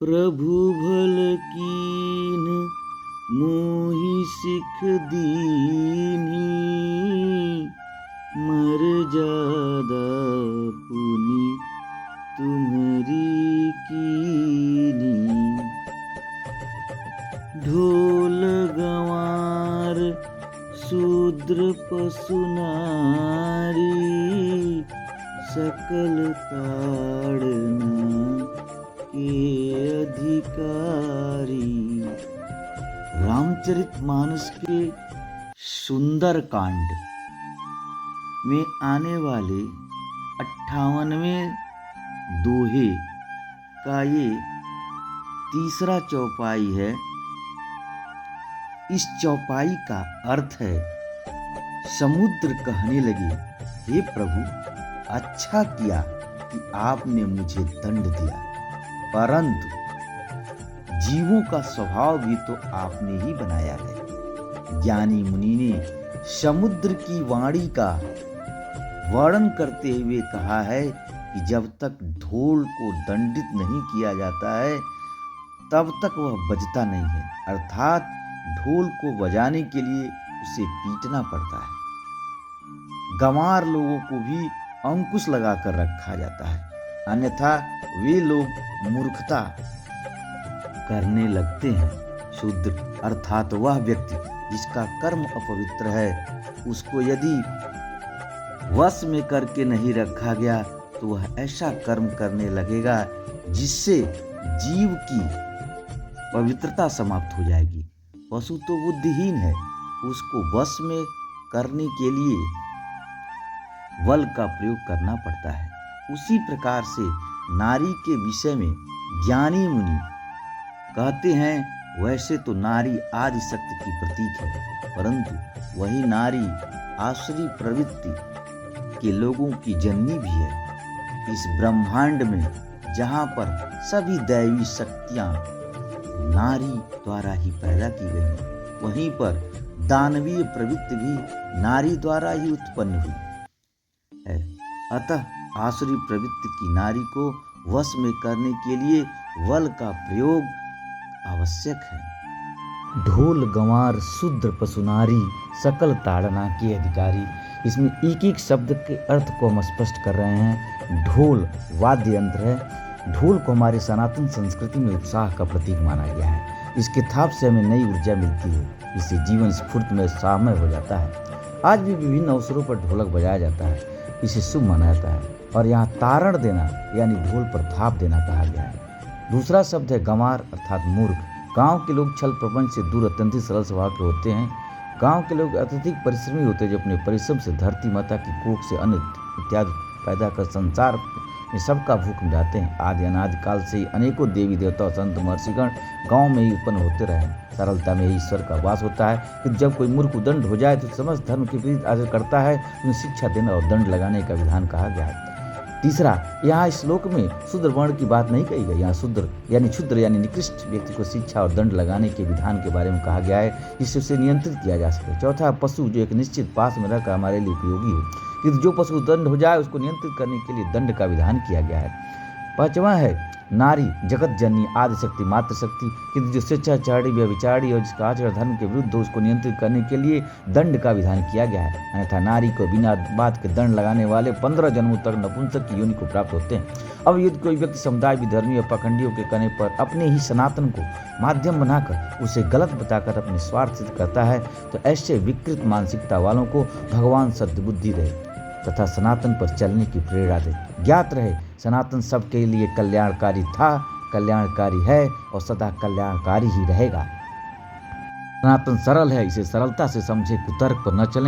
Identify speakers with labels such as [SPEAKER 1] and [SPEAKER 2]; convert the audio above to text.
[SPEAKER 1] प्रभु भल कीन मोहि सिख दीनी, मर्यादा पुनि तुम्हरी कीनी। ढोल गंवार शूद्र पशु नारी, सकल ताड़ना के अधिकारी। रामचरितमानस के सुंदर कांड में आने वाले 58वें दोहे का ये तीसरा चौपाई है। इस चौपाई का अर्थ है, समुद्र कहने लगे, हे प्रभु, अच्छा किया कि आपने मुझे दंड दिया, परंतु जीवों का स्वभाव भी तो आपने ही बनाया है। ज्ञानी मुनि ने समुद्र की वाणी का वर्णन करते हुए कहा है कि जब तक ढोल को दंडित नहीं किया जाता है तब तक वह बजता नहीं है, अर्थात ढोल को बजाने के लिए उसे पीटना पड़ता है। गंवार लोगों को भी अंकुश लगाकर रखा जाता है, अन्यथा वे लोग मूर्खता करने लगते हैं। शूद्र अर्थात वह व्यक्ति जिसका कर्म अपवित्र है, उसको यदि वश में करके नहीं रखा गया तो वह ऐसा कर्म करने लगेगा जिससे जीव की पवित्रता समाप्त हो जाएगी। पशु तो बुद्धिहीन है, उसको वश में करने के लिए बल का प्रयोग करना पड़ता है। उसी प्रकार से नारी के विषय में ज्ञानी मुनि कहते हैं, वैसे तो नारी आदि शक्ति की प्रतीक है, परंतु वही नारी आसुरी प्रवृत्ति के लोगों की जननी भी है। इस ब्रह्मांड में जहाँ पर सभी दैवी शक्तियाँ नारी द्वारा ही पैदा की गई हैं, वहीं पर दानवीय प्रवृत्ति भी नारी द्वारा ही उत्पन्न हुई है। अतः आसुरी प्रवृत्ति की नारी को वश में करने के लिए बल का प्रयोग आवश्यक है। ढोल गंवार शूद्र पशु नारी, सकल ताड़ना के अधिकारी। इसमें एक एक शब्द के अर्थ को हम स्पष्ट कर रहे हैं। ढोल वाद्य यंत्र है। ढोल को हमारे सनातन संस्कृति में उत्साह का प्रतीक माना गया है। इसके थाप से हमें नई ऊर्जा मिलती है, इससे जीवन स्फूर्त में उत्साहमय हो जाता है। आज भी विभिन्न अवसरों पर ढोलक बजाया जाता है, इसे शुभ माना जाता है। और यहाँ तारण देना यानी ढोल पर थाप देना कहा गया है। दूसरा शब्द है गंवार अर्थात मूर्ख। गांव के लोग छल प्रपंच से दूर अत्यंत सरल स्वभाव के होते हैं। गांव के लोग अत्यधिक परिश्रमी होते हैं, जो अपने परिश्रम से धरती माता की कोख से अन्न इत्यादि पैदा कर संसार में सबका भूख मिटाते हैं। आदि अनादि काल से ही अनेकों देवी देवता और संत महर्षिगण गांव में ही उत्पन्न होते रहे। सरलता में ही ईश्वर का वास होता है कि जब कोई मूर्ख दंड हो जाए तो समस्त धर्म के विरुद्ध आचरण करता है, उन्हें शिक्षा देना और दंड लगाने का विधान कहा गया है। तीसरा, यहाँ इस श्लोक में शूद्र वर्ण की बात नहीं कही गई। यहाँ क्षुद्र यानी निकृष्ट व्यक्ति को शिक्षा और दंड लगाने के विधान के बारे में कहा गया है, जिससे उसे नियंत्रित किया जा सके। चौथा, पशु जो एक निश्चित पास में रहकर हमारे लिए उपयोगी हो, कि जो पशु दंड हो जाए उसको नियंत्रित करने के लिए दंड का विधान किया गया है। पांचवा है नारी, जगत जननी, आदि शक्ति, मातृ शक्ति, कि जो स्वेच्छाचारी व्यभिचारी और जिसका आचरण धर्म के विरुद्ध हो उसको नियंत्रित करने के लिए दंड का विधान किया गया है। अन्यथा नारी को बिना बात के दंड लगाने वाले 15 जन्मों तक नपुंसक की योनि को प्राप्त होते हैं। अब यदि कोई व्यक्ति समुदाय विधर्मी और पाखंडियों के कहने पर अपने ही सनातन को माध्यम बनाकर उसे गलत बताकर अपने स्वार्थ सिद्ध करता है, तो ऐसे विकृत मानसिकता वालों को भगवान सद्बुद्धि दे तथा सनातन पर चलने की प्रेरणा दे। ज्ञात रहे, सनातन सबके लिए कल्याणकारी था, कल्याणकारी है और सदा कल्याणकारी ही रहेगा। सनातन सरल है, इसे सरलता से समझे, कुतर्क पर न चलें।